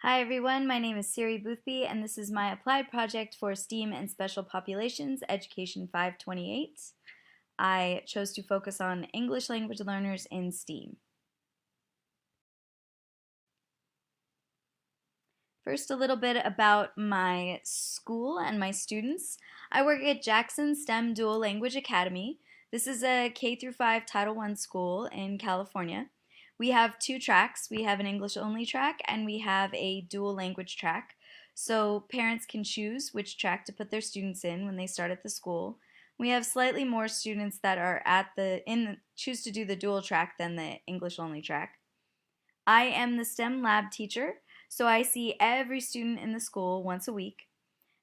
Hi everyone, my name is Siri Boothby and this is my applied project for STEAM and Special Populations Education 528. I chose to focus on English language learners in STEAM. First, a little bit about my school and my students. I work at Jackson STEM Dual Language Academy. This is a K-5 Title I school in California. We have two tracks. We have an English-only track and we have a dual language track. So parents can choose which track to put their students in when they start at the school. We have slightly more students that are choose to do the dual track than the English-only track. I am the STEM lab teacher, so I see every student in the school once a week.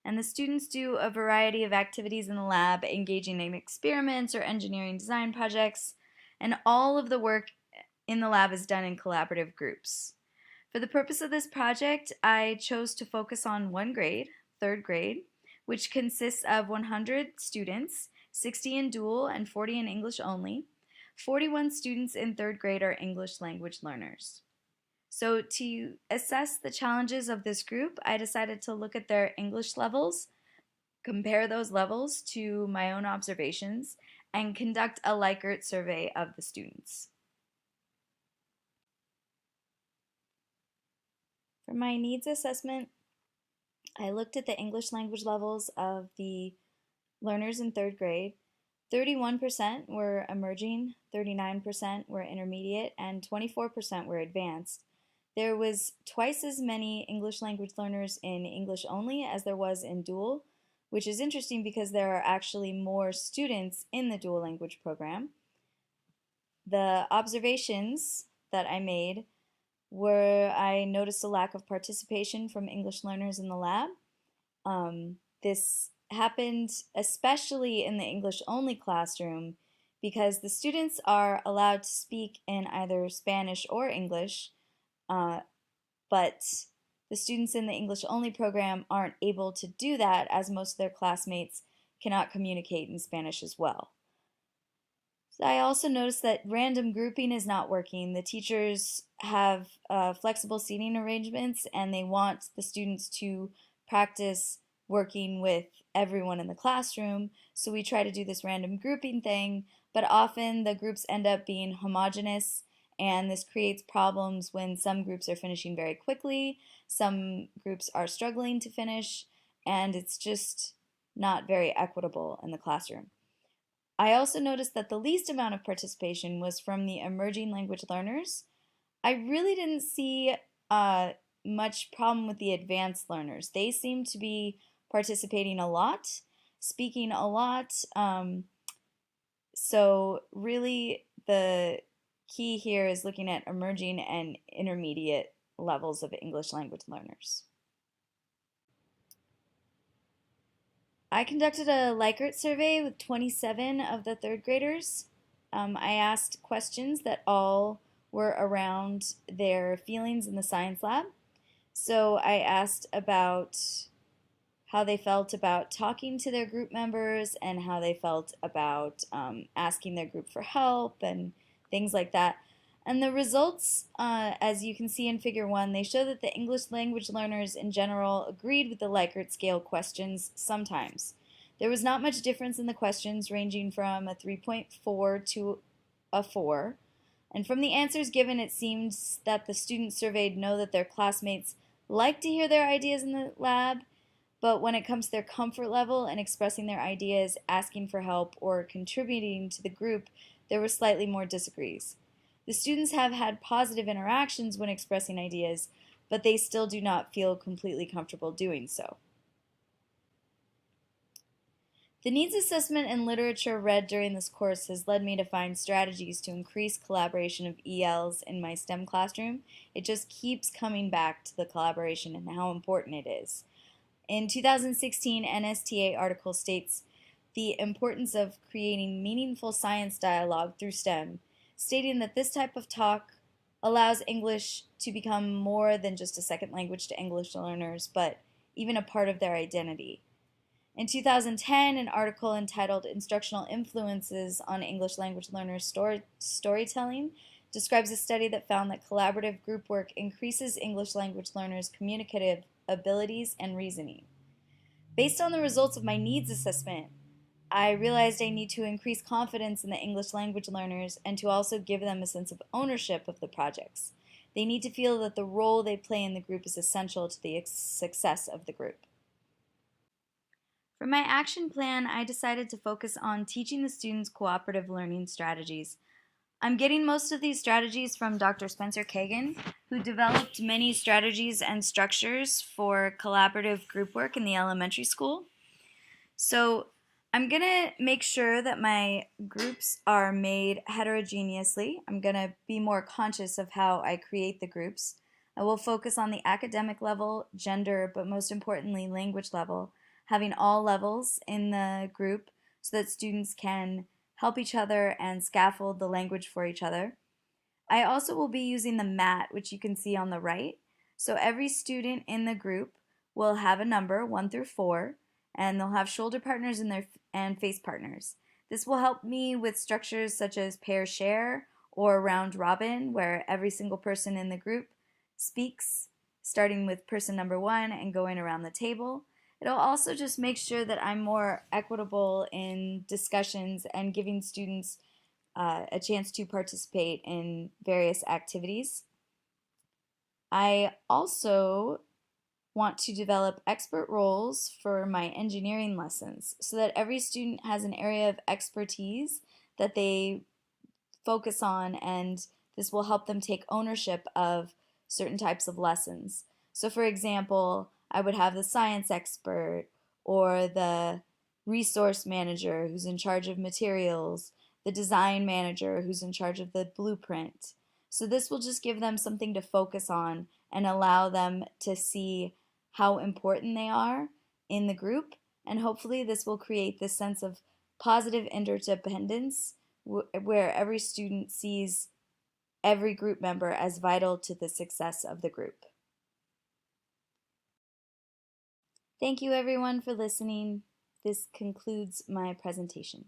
And the students do a variety of activities in the lab, engaging in experiments or engineering design projects, and all of the work in the lab is done in collaborative groups. For the purpose of this project, I chose to focus on one grade, third grade, which consists of 100 students, 60 in dual and 40 in English only. 41 students in third grade are English language learners. So to assess the challenges of this group, I decided to look at their English levels, compare those levels to my own observations, and conduct a Likert survey of the students. For my needs assessment, I looked at the English language levels of the learners in third grade. 31% were emerging, 39% were intermediate, and 24% were advanced. There was twice as many English language learners in English only as there was in dual, which is interesting because there are actually more students in the dual language program. The observations that I made were I noticed a lack of participation from English learners in the lab. This happened especially in the English only classroom because the students are allowed to speak in either Spanish or English, but the students in the English only program aren't able to do that as most of their classmates cannot communicate in Spanish as well. So I also noticed that random grouping is not working. The teachers have flexible seating arrangements and they want the students to practice working with everyone in the classroom, so we try to do this random grouping thing, but often the groups end up being homogeneous, and this creates problems when some groups are finishing very quickly, some groups are struggling to finish, and it's just not very equitable in the classroom. I also noticed that the least amount of participation was from the emerging language learners. I really didn't see much problem with the advanced learners. They seem to be participating a lot, speaking a lot. So really the key here is looking at emerging and intermediate levels of English language learners. I conducted a Likert survey with 27 of the third graders. I asked questions that all were around their feelings in the science lab. So I asked about how they felt about talking to their group members and how they felt about asking their group for help and things like that. And the results, as you can see in Figure 1, they show that the English language learners in general agreed with the Likert scale questions sometimes. There was not much difference in the questions, ranging from a 3.4 to a 4. And from the answers given, it seems that the students surveyed know that their classmates like to hear their ideas in the lab, but when it comes to their comfort level and expressing their ideas, asking for help, or contributing to the group, there were slightly more disagrees. The students have had positive interactions when expressing ideas, but they still do not feel completely comfortable doing so. The needs assessment and literature read during this course has led me to find strategies to increase collaboration of ELs in my STEM classroom. It just keeps coming back to the collaboration and how important it is. In 2016, NSTA article states the importance of creating meaningful science dialogue through STEM, stating that this type of talk allows English to become more than just a second language to English learners, but even a part of their identity. In 2010, an article entitled Instructional Influences on English Language Learners Storytelling describes a study that found that collaborative group work increases English language learners' communicative abilities and reasoning. Based on the results of my needs assessment, I realized I need to increase confidence in the English language learners and to also give them a sense of ownership of the projects. They need to feel that the role they play in the group is essential to the success of the group. For my action plan, I decided to focus on teaching the students cooperative learning strategies. I'm getting most of these strategies from Dr. Spencer Kagan, who developed many strategies and structures for collaborative group work in the elementary school. So I'm going to make sure that my groups are made heterogeneously. I'm going to be more conscious of how I create the groups. I will focus on the academic level, gender, but most importantly, language level, having all levels in the group so that students can help each other and scaffold the language for each other. I also will be using the mat, which you can see on the right. So every student in the group will have a number, 1 through 4, and they'll have shoulder partners and face partners. This will help me with structures such as pair share or round robin, where every single person in the group speaks, starting with person number 1 and going around the table. It'll also just make sure that I'm more equitable in discussions and giving students a chance to participate in various activities. I also want to develop expert roles for my engineering lessons so that every student has an area of expertise that they focus on, and this will help them take ownership of certain types of lessons. So for example, I would have the science expert or the resource manager who's in charge of materials, the design manager who's in charge of the blueprint. So this will just give them something to focus on and allow them to see how important they are in the group, and hopefully this will create this sense of positive interdependence where every student sees every group member as vital to the success of the group. Thank you everyone for listening. This concludes my presentation.